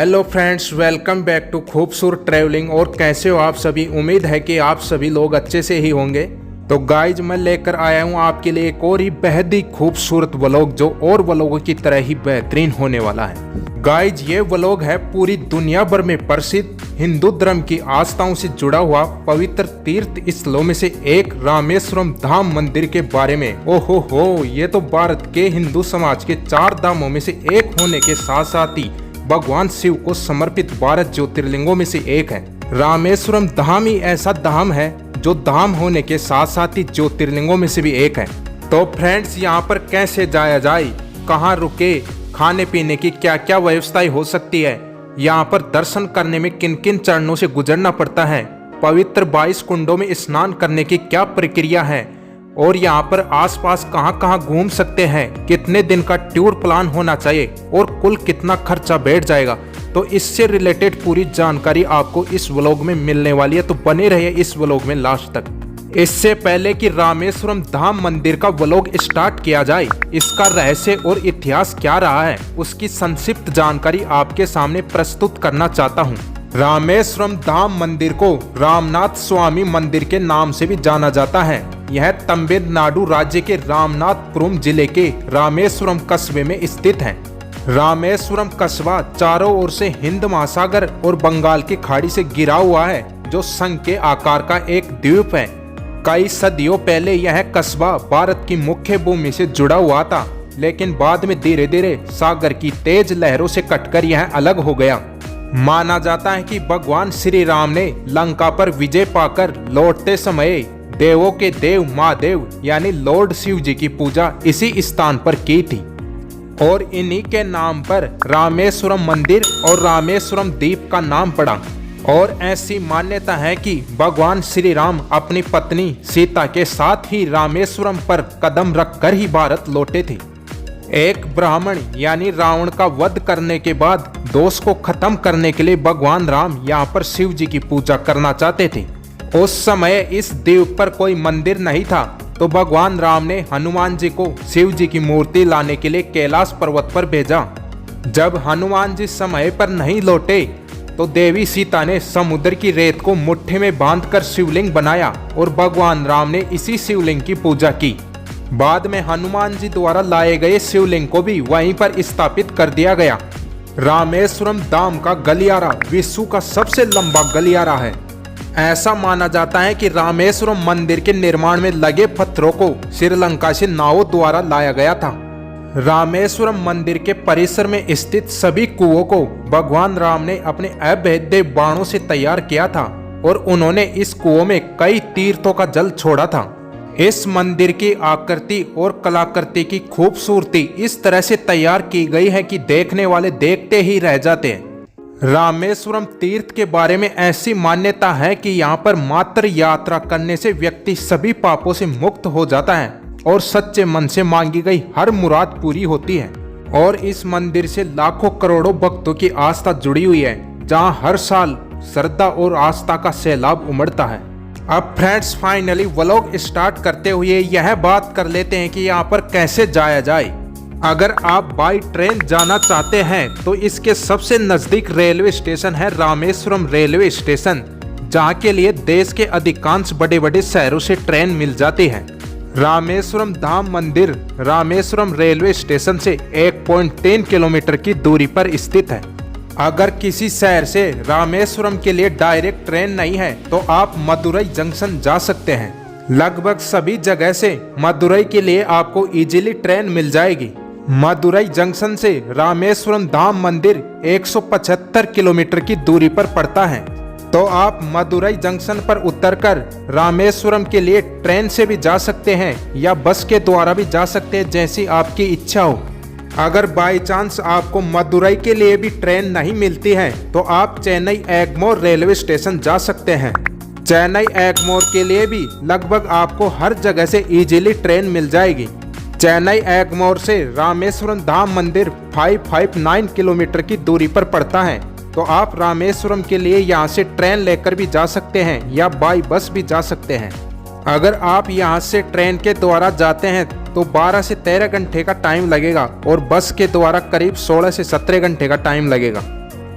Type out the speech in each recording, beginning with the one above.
Hello friends, welcome back to Khubsurat travelling. और कैसे हो आप सभी? उम्मीद है कि आप सभी लोग अच्छे से ही होंगे। तो गाइज, मैं लेकर आया हूँ आपके लिए एक और ही बेहद ही खूबसूरत व्लॉग जो और व्लॉगों की तरह ही बेहतरीन होने वाला है। गाइज, ये व्लॉग है पूरी दुनिया भर में प्रसिद्ध हिंदू धर्म की आस्थाओं से जुड़ा हुआ पवित्र तीर्थ स्थलों में से एक रामेश्वरम धाम मंदिर के बारे में। ओहो हो, ये तो भारत के हिंदू समाज के 4 धामों में से एक होने के साथ साथ ही भगवान शिव को समर्पित 12 ज्योतिर्लिंगों में से एक है। रामेश्वरम धाम ही ऐसा धाम है जो धाम होने के साथ साथ ही ज्योतिर्लिंगों में से भी एक है। तो फ्रेंड्स, यहाँ पर कैसे जाया जाए, कहाँ रुके, खाने पीने की क्या क्या व्यवस्थाएं हो सकती है, यहाँ पर दर्शन करने में किन किन चरणों से गुजरना पड़ता है, पवित्र 22 कुंडों में स्नान करने की क्या प्रक्रिया है, और यहाँ पर आसपास कहाँ कहाँ घूम सकते हैं, कितने दिन का टूर प्लान होना चाहिए और कुल कितना खर्चा बैठ जाएगा, तो इससे रिलेटेड पूरी जानकारी आपको इस व्लॉग में मिलने वाली है। तो बने रहिए इस व्लॉग में लास्ट तक। इससे पहले कि रामेश्वरम धाम मंदिर का व्लॉग स्टार्ट किया जाए, इसका रहस्य और इतिहास क्या रहा है, उसकी संक्षिप्त जानकारी आपके सामने प्रस्तुत करना चाहता हूँ। रामेश्वरम धाम मंदिर को रामनाथ स्वामी मंदिर के नाम से भी जाना जाता है। यह तमिलनाडु राज्य के रामनाथपुरम जिले के रामेश्वरम कस्बे में स्थित है। रामेश्वरम कस्बा चारों ओर से हिंद महासागर और बंगाल की खाड़ी से घिरा हुआ है, जो संघ के आकार का एक द्वीप है। कई सदियों पहले यह कस्बा भारत की मुख्य भूमि से जुड़ा हुआ था, लेकिन बाद में धीरे धीरे सागर की तेज लहरों से कटकर यह अलग हो गया। माना जाता है कि भगवान श्री राम ने लंका पर विजय पाकर लौटते समय देवों के देव महादेव यानी लॉर्ड शिव जी की पूजा इसी स्थान पर की थी, और इन्हीं के नाम पर रामेश्वरम मंदिर और रामेश्वरम द्वीप का नाम पड़ा। और ऐसी मान्यता है कि भगवान श्री राम अपनी पत्नी सीता के साथ ही रामेश्वरम पर कदम रखकर ही भारत लौटे थे। एक ब्राह्मण यानी रावण का वध करने के बाद दोष को खत्म करने के लिए भगवान राम यहाँ पर शिव जी की पूजा करना चाहते थे। उस समय इस द्वीप पर कोई मंदिर नहीं था, तो भगवान राम ने हनुमान जी को शिव जी की मूर्ति लाने के लिए कैलाश पर्वत पर भेजा। जब हनुमान जी समय पर नहीं लौटे तो देवी सीता ने समुद्र की रेत को मुट्ठी में बांधकर शिवलिंग बनाया और भगवान राम ने इसी शिवलिंग की पूजा की। बाद में हनुमान जी द्वारा लाए गए शिवलिंग को भी वहीं पर स्थापित कर दिया गया। रामेश्वरम धाम का गलियारा विश्व का सबसे लंबा गलियारा है। ऐसा माना जाता है कि रामेश्वरम मंदिर के निर्माण में लगे पत्थरों को श्रीलंका से नावों द्वारा लाया गया था। रामेश्वरम मंदिर के परिसर में स्थित सभी कुओं को भगवान राम ने अपने अभेद्य बाणों से तैयार किया था, और उन्होंने इस कुओं में कई तीर्थों का जल छोड़ा था। इस मंदिर की आकृति और कलाकृति की खूबसूरती इस तरह से तैयार की गई है कि देखने वाले देखते ही रह जाते हैं। रामेश्वरम तीर्थ के बारे में ऐसी मान्यता है कि यहाँ पर मात्र यात्रा करने से व्यक्ति सभी पापों से मुक्त हो जाता है और सच्चे मन से मांगी गई हर मुराद पूरी होती है। और इस मंदिर से लाखों करोड़ों भक्तों की आस्था जुड़ी हुई है, जहाँ हर साल श्रद्धा और आस्था का सैलाब उमड़ता है। अब फ्रेंड्स, फाइनली व्लॉग स्टार्ट करते हुए यह बात कर लेते हैं कि यहाँ पर कैसे जाया जाए। अगर आप बाई ट्रेन जाना चाहते हैं तो इसके सबसे नजदीक रेलवे स्टेशन है रामेश्वरम रेलवे स्टेशन, जहाँ के लिए देश के अधिकांश बड़े बड़े शहरों से ट्रेन मिल जाती है। रामेश्वरम धाम मंदिर रामेश्वरम रेलवे स्टेशन से 1.3 किलोमीटर की दूरी पर स्थित है। अगर किसी शहर से रामेश्वरम के लिए डायरेक्ट ट्रेन नहीं है तो आप मदुरई जंक्शन जा सकते हैं। लगभग सभी जगह से मदुरई के लिए आपको इजीली ट्रेन मिल जाएगी। मदुरई जंक्शन से रामेश्वरम धाम मंदिर 175 किलोमीटर की दूरी पर पड़ता है, तो आप मदुरई जंक्शन पर उतरकर रामेश्वरम के लिए ट्रेन से भी जा सकते हैं या बस के द्वारा भी जा सकते हैं, जैसी आपकी इच्छा हो। अगर बाई चांस आपको मदुरई के लिए भी ट्रेन नहीं मिलती है तो आप चेन्नई एगमोर रेलवे स्टेशन जा सकते हैं। चेन्नई एगमोर के लिए भी लगभग आपको हर जगह से इजीली ट्रेन मिल जाएगी। चेन्नई एगमोर से रामेश्वरम धाम मंदिर 559 किलोमीटर की दूरी पर पड़ता है, तो आप रामेश्वरम के लिए यहाँ से ट्रेन लेकर भी जा सकते हैं या बाई बस भी जा सकते हैं। अगर आप यहाँ से ट्रेन के द्वारा जाते हैं तो 12 से 13 घंटे का टाइम लगेगा और बस के द्वारा करीब 16 से 17 घंटे का टाइम लगेगा।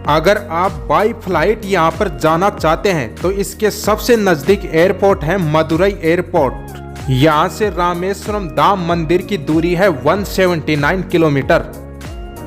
अगर आप बाई फ्लाइट यहाँ पर जाना चाहते हैं तो इसके सबसे नजदीक एयरपोर्ट है मदुरई एयरपोर्ट। यहाँ से रामेश्वरम धाम मंदिर की दूरी है 179 किलोमीटर।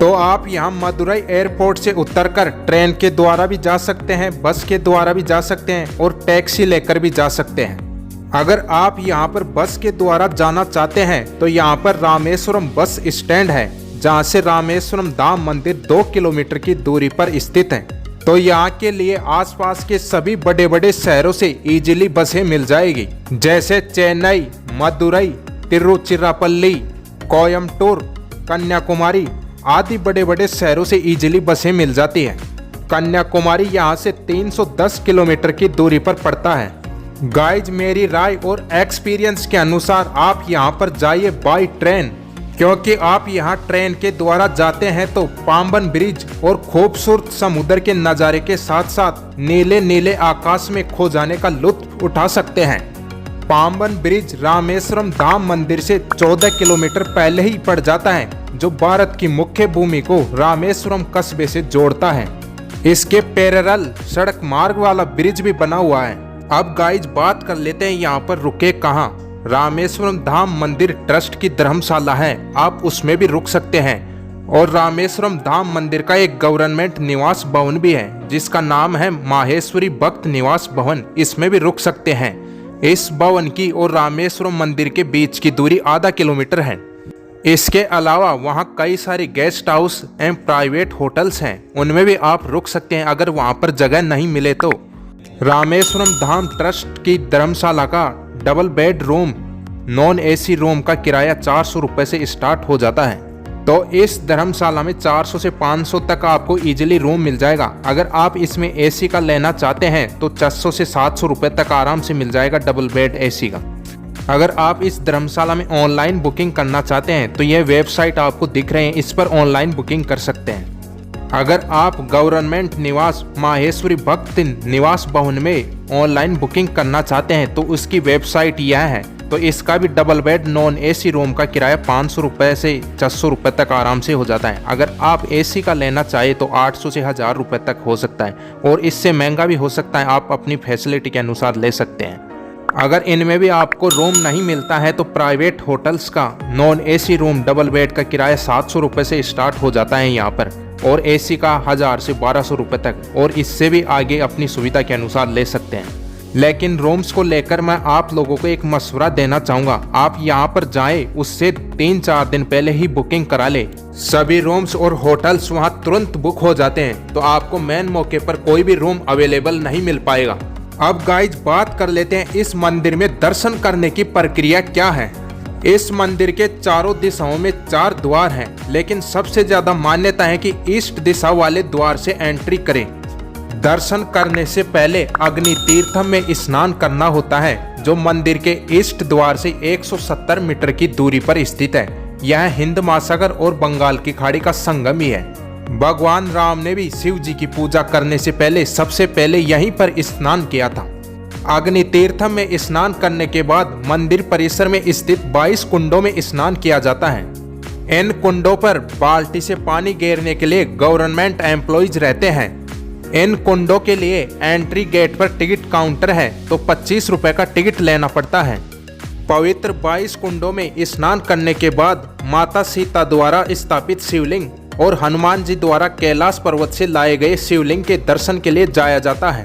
तो आप यहाँ मदुरई एयरपोर्ट से उतरकर ट्रेन के द्वारा भी जा सकते हैं, बस के द्वारा भी जा सकते हैं और टैक्सी लेकर भी जा सकते हैं। अगर आप यहाँ पर बस के द्वारा जाना चाहते हैं तो यहाँ पर रामेश्वरम बस स्टैंड है, जहाँ से रामेश्वरम धाम मंदिर 2 किलोमीटर की दूरी पर स्थित है। तो यहाँ के लिए आसपास के सभी बड़े बड़े शहरों से इजीली बसें मिल जाएगी, जैसे चेन्नई, मदुरई, तिरुचिरापल्ली, कोयम्बटूर, कन्याकुमारी आदि बड़े बड़े शहरों से इजीली बसें मिल जाती हैं। कन्याकुमारी यहाँ से 310 किलोमीटर की दूरी पर पड़ता है। गाइज, मेरी राय और एक्सपीरियंस के अनुसार आप यहाँ पर जाइए बाय ट्रेन, क्योंकि आप यहाँ ट्रेन के द्वारा जाते हैं तो पाम्बन ब्रिज और खूबसूरत समुद्र के नज़ारे के साथ साथ नीले नीले आकाश में खो जाने का लुत्फ उठा सकते हैं। पाम्बन ब्रिज रामेश्वरम धाम मंदिर से 14 किलोमीटर पहले ही पड़ जाता है, जो भारत की मुख्य भूमि को रामेश्वरम कस्बे से जोड़ता है। इसके पैरेलल सड़क मार्ग वाला ब्रिज भी बना हुआ है। अब गाइज बात कर लेते हैं यहाँ पर रुके कहाँ। रामेश्वरम धाम मंदिर ट्रस्ट की धर्मशाला है, आप उसमें भी रुक सकते हैं। और रामेश्वरम धाम मंदिर का एक गवर्नमेंट निवास भवन भी है, जिसका नाम है माहेश्वरी भक्त निवास भवन, इसमें भी रुक सकते हैं। इस भवन की और रामेश्वरम मंदिर के बीच की दूरी आधा किलोमीटर है। इसके अलावा वहाँ कई सारे गेस्ट हाउस एवं प्राइवेट होटल्स हैं, उनमें भी आप रुक सकते हैं अगर वहाँ पर जगह नहीं मिले तो। रामेश्वरम धाम ट्रस्ट की धर्मशाला का double bed room non AC room का किराया 400 रुपये से स्टार्ट हो जाता है। तो इस धर्मशाला में 400 से 500 तक आपको इजीली रूम मिल जाएगा। अगर आप इसमें एसी का लेना चाहते हैं तो 600 से 700 रुपये तक आराम से मिल जाएगा डबल बेड एसी का। अगर आप इस धर्मशाला में ऑनलाइन बुकिंग करना चाहते हैं तो यह वेबसाइट आपको दिख रहे हैं, इस पर ऑनलाइन बुकिंग कर सकते हैं। अगर आप गवर्नमेंट निवास माहेश्वरी भक्त निवास भवन में ऑनलाइन बुकिंग करना चाहते हैं तो उसकी वेबसाइट यह है। तो इसका भी double bed non AC room का किराया 500 रुपये से 600 रुपये तक आराम से हो जाता है। अगर आप एसी का लेना चाहे तो 800 से 1000 रुपये तक हो सकता है, और इससे महंगा भी हो सकता है, आप अपनी फैसिलिटी के अनुसार ले सकते हैं। अगर इनमें भी आपको रूम नहीं मिलता है तो प्राइवेट होटल्स का non AC room double bed का किराया 700 रुपये से स्टार्ट हो जाता है यहाँ पर, और एसी का 1000 से 1200 रुपये तक, और इससे भी आगे अपनी सुविधा के अनुसार ले सकते हैं। लेकिन रूम्स को लेकर मैं आप लोगों को एक मशवरा देना चाहूँगा, आप यहाँ पर जाएं उससे 3-4 दिन पहले ही बुकिंग करा ले। सभी रूम्स और होटल्स वहाँ तुरंत बुक हो जाते हैं, तो आपको मेन मौके पर कोई भी रूम अवेलेबल नहीं मिल पाएगा। अब गाइज बात कर लेते हैं इस मंदिर में दर्शन करने की प्रक्रिया क्या है। इस मंदिर के चारों दिशाओं में 4 द्वार हैं, लेकिन सबसे ज्यादा मान्यता है कि ईस्ट दिशा वाले द्वार से एंट्री करें। दर्शन करने से पहले अग्नि तीर्थम में स्नान करना होता है, जो मंदिर के ईस्ट द्वार से 170 मीटर की दूरी पर स्थित है। यह हिंद महासागर और बंगाल की खाड़ी का संगम ही है। भगवान राम ने भी शिव जी की पूजा करने से पहले सबसे पहले यहीं पर स्नान किया था। अग्नि तीर्थम में स्नान करने के बाद मंदिर परिसर में स्थित 22 कुंडों में स्नान किया जाता है। इन कुंडों पर बाल्टी से पानी गिरने के लिए गवर्नमेंट एम्प्लॉइज रहते हैं। इन कुंडों के लिए एंट्री गेट पर टिकट काउंटर है, तो 25 रुपए का टिकट लेना पड़ता है। पवित्र 22 कुंडों में स्नान करने के बाद माता सीता द्वारा स्थापित शिवलिंग और हनुमान जी द्वारा कैलाश पर्वत से लाए गए शिवलिंग के दर्शन के लिए जाया जाता है।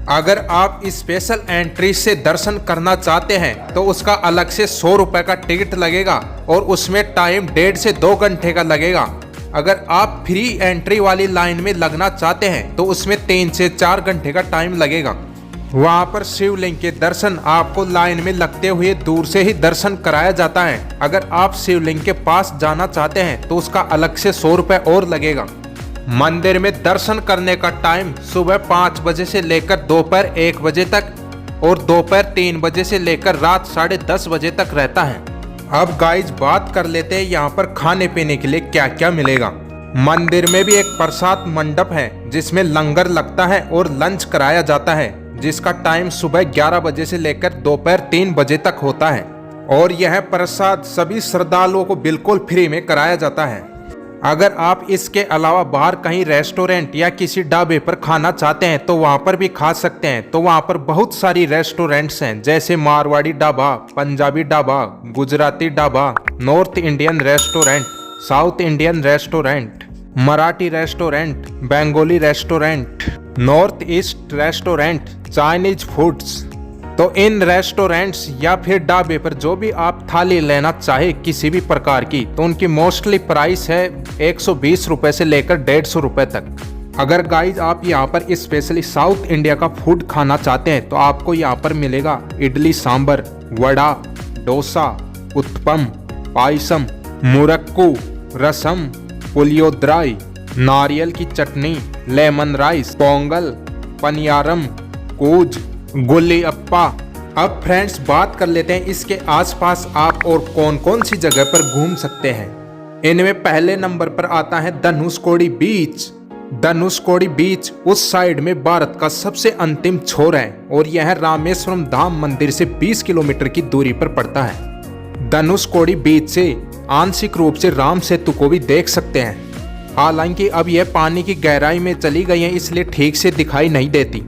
अगर आप स्पेशल एंट्री से दर्शन करना चाहते हैं तो उसका अलग से 100 रुपए का टिकट लगेगा, और उसमें टाइम 1.5 से 2 घंटे का लगेगा। अगर आप फ्री एंट्री वाली लाइन में लगना चाहते हैं तो उसमें 3 से 4 घंटे का टाइम लगेगा। वहां पर शिवलिंग के दर्शन आपको लाइन में लगते हुए दूर से ही दर्शन कराया जाता है। अगर आप शिवलिंग के पास जाना चाहते हैं तो उसका अलग से 100 रुपए और लगेगा। मंदिर में दर्शन करने का टाइम सुबह 5 बजे से लेकर दोपहर 1 बजे तक, और दोपहर 3 बजे से लेकर रात 10:30 बजे तक रहता है। अब गाइज बात कर लेते हैं यहाँ पर खाने पीने के लिए क्या क्या मिलेगा। मंदिर में भी एक प्रसाद मंडप है जिसमें लंगर लगता है और लंच कराया जाता है, जिसका टाइम सुबह 11 बजे से लेकर दोपहर 3 बजे तक होता है, और यह प्रसाद सभी श्रद्धालुओं को बिल्कुल फ्री में कराया जाता है। अगर आप इसके अलावा बाहर कहीं रेस्टोरेंट या किसी ढाबे पर खाना चाहते हैं तो वहाँ पर भी खा सकते हैं। तो वहाँ पर बहुत सारी रेस्टोरेंट्स हैं, जैसे Marwari dhaba, Punjabi dhaba, Gujarati dhaba, north Indian restaurant, south Indian restaurant, Marathi restaurant, Bengali restaurant, north east restaurant, Chinese foods. तो इन रेस्टोरेंट्स या फिर ढाबे पर जो भी आप थाली लेना चाहे किसी भी प्रकार की, तो उनकी मोस्टली प्राइस है 120 रुपए से लेकर 150 रुपए तक। अगर गाइज आप यहाँ पर स्पेशली साउथ इंडिया का फूड खाना चाहते हैं तो आपको यहाँ पर मिलेगा इडली सांबर, वड़ा, डोसा, उत्पम, पायसम, मुरक्कू, रसम, पुलियोद्राई, नारियल की चटनी, लेमन राइस, पोंगल, पनियारम, कूज, गुल्ली अप्पा। अब फ्रेंड्स बात कर लेते हैं इसके आसपास आप और कौन कौन सी जगह पर घूम सकते हैं। इनमें पहले नंबर पर आता है धनुषकोडी बीच। धनुषकोडी बीच उस साइड में भारत का सबसे अंतिम छोर है और यह रामेश्वरम धाम मंदिर से 20 किलोमीटर की दूरी पर पड़ता है। धनुषकोडी बीच से आंशिक रूप से राम सेतु को भी देख सकते हैं। हालांकि अब यह पानी की गहराई में चली गई है, इसलिए ठीक से दिखाई नहीं देती।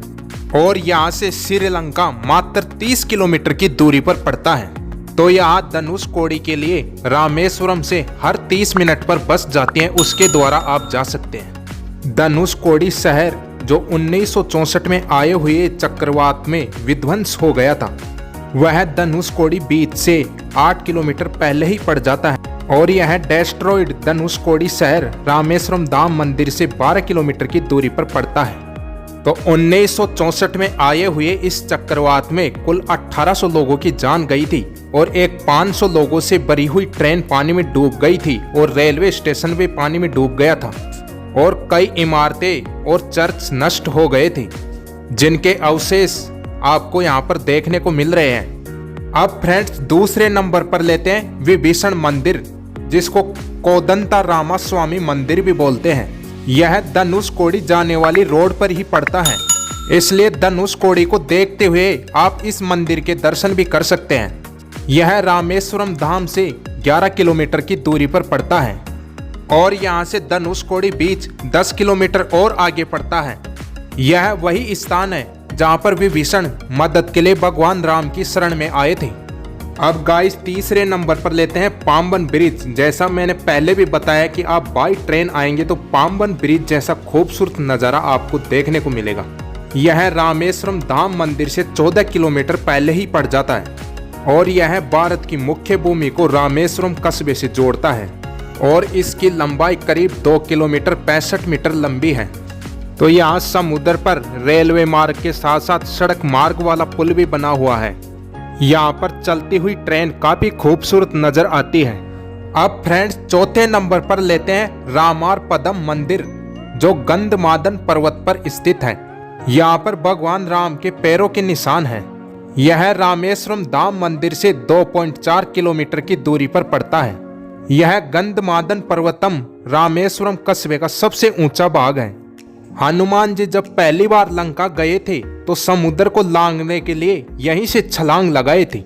और यहाँ से श्रीलंका मात्र 30 किलोमीटर की दूरी पर पड़ता है। तो यहाँ धनुषकोडी के लिए रामेश्वरम से हर 30 मिनट पर बस जाती है, उसके द्वारा आप जा सकते हैं। धनुषकोडी शहर जो 1964 में आए हुए चक्रवात में विध्वंस हो गया था, वह धनुषकोडी बीच से 8 किलोमीटर पहले ही पड़ जाता है। और यह डेस्ट्रॉयड धनुषकोडी शहर रामेश्वरम धाम मंदिर से 12 किलोमीटर की दूरी पर पड़ता है। तो 1964 में आए हुए इस चक्रवात में कुल 1800 लोगों की जान गई थी और एक 500 लोगों से भरी हुई ट्रेन पानी में डूब गई थी और रेलवे स्टेशन भी पानी में डूब गया था और कई इमारतें और चर्च नष्ट हो गए थे, जिनके अवशेष आपको यहाँ पर देखने को मिल रहे हैं। अब फ्रेंड्स दूसरे नंबर पर लेते हैं विभीषण मंदिर, जिसको कोदंता रामास्वामी मंदिर भी बोलते हैं। यह धनुषकोडी जाने वाली रोड पर ही पड़ता है, इसलिए धनुषकोडी को देखते हुए आप इस मंदिर के दर्शन भी कर सकते हैं। यह रामेश्वरम धाम से 11 किलोमीटर की दूरी पर पड़ता है और यहाँ से धनुषकोडी बीच 10 किलोमीटर और आगे पड़ता है। यह वही स्थान है जहाँ पर विभीषण मदद के लिए भगवान राम की शरण में आए थे। अब गाइस तीसरे नंबर पर लेते हैं पाम्बन ब्रिज। जैसा मैंने पहले भी बताया कि आप बाई ट्रेन आएंगे तो पाम्बन ब्रिज जैसा खूबसूरत नज़ारा आपको देखने को मिलेगा। यह रामेश्वरम धाम मंदिर से 14 किलोमीटर पहले ही पड़ जाता है और यह भारत की मुख्य भूमि को रामेश्वरम कस्बे से जोड़ता है और इसकी लंबाई करीब 2 किलोमीटर 65 मीटर लंबी है। तो यहाँ समुद्र पर रेलवे मार्ग के साथ साथ सड़क मार्ग वाला पुल भी बना हुआ है। यहाँ पर चलती हुई ट्रेन काफी खूबसूरत नजर आती है। अब फ्रेंड्स चौथे नंबर पर लेते हैं रामार पदम मंदिर, जो गंधमादन पर्वत पर स्थित है। यहाँ पर भगवान राम के पैरों के निशान हैं। यह रामेश्वरम धाम मंदिर से 2.4 किलोमीटर की दूरी पर पड़ता है। यह गंधमादन पर्वतम रामेश्वरम कस्बे का सबसे ऊंचा भाग है। हनुमान जी जब पहली बार लंका गए थे तो समुद्र को लांघने के लिए यहीं से छलांग लगाए थे।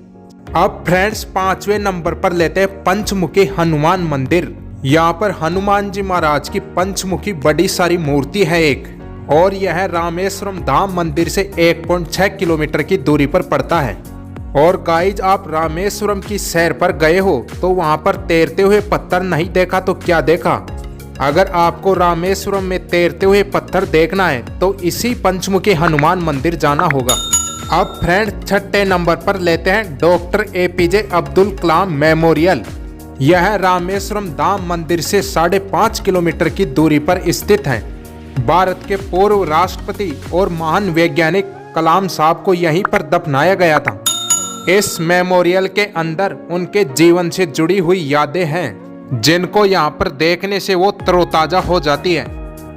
अब फ्रेंड्स पांचवें नंबर पर लेते हैं पंचमुखी हनुमान मंदिर। यहाँ पर हनुमान जी महाराज की पंचमुखी बड़ी सारी मूर्ति है एक, और यह रामेश्वरम धाम मंदिर से 1.6 किलोमीटर की दूरी पर पड़ता है। और गाइज आप रामेश्वरम की सैर पर गए हो तो वहाँ पर तैरते हुए पत्थर नहीं देखा तो क्या देखा। अगर आपको रामेश्वरम में तैरते हुए पत्थर देखना है तो इसी पंचमुखी हनुमान मंदिर जाना होगा। अब फ्रेंड छठे नंबर पर लेते हैं doctor APJ Abdul Kalam memorial. यह रामेश्वरम धाम मंदिर से 5.5 किलोमीटर की दूरी पर स्थित है। भारत के पूर्व राष्ट्रपति और महान वैज्ञानिक कलाम साहब को यहीं पर दफनाया गया था। इस मेमोरियल के अंदर उनके जीवन से जुड़ी हुई यादें हैं, जिनको यहाँ पर देखने से वो तरोताजा हो जाती है।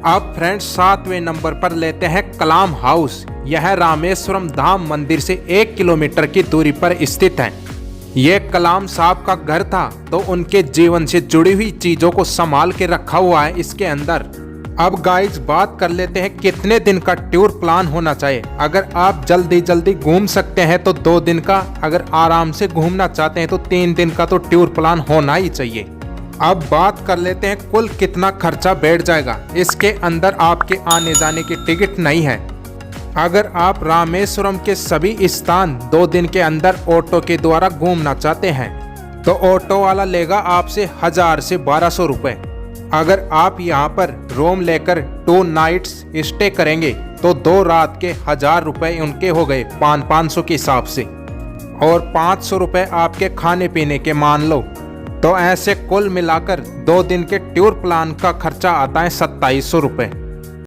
अब फ्रेंड्स 7वें नंबर पर लेते हैं कलाम हाउस। यह रामेश्वरम धाम मंदिर से 1 किलोमीटर की दूरी पर स्थित है। ये कलाम साहब का घर था, तो उनके जीवन से जुड़ी हुई चीजों को संभाल के रखा हुआ है इसके अंदर। अब गाइज बात कर लेते हैं कितने दिन का टूर प्लान होना चाहिए। अगर आप जल्दी जल्दी घूम सकते हैं तो 2 दिन का, अगर आराम से घूमना चाहते हैं तो 3 दिन का तो टूर प्लान होना ही चाहिए। अब बात कर लेते हैं कुल कितना खर्चा बैठ जाएगा। इसके अंदर आपके आने जाने की टिकट नहीं है। अगर आप रामेश्वरम के सभी स्थान 2 दिन के अंदर ऑटो के द्वारा घूमना चाहते हैं तो ऑटो वाला लेगा आपसे 1000 से 1200 रुपये। अगर आप यहाँ पर रूम लेकर 2 नाइट्स स्टे करेंगे तो 2 रात के 1000 रुपये उनके हो गए 500 के हिसाब से, और 500 रुपये आपके खाने पीने के मान लो। तो ऐसे कुल मिलाकर 2 दिन के टूर प्लान का खर्चा आता है 2700 रुपये।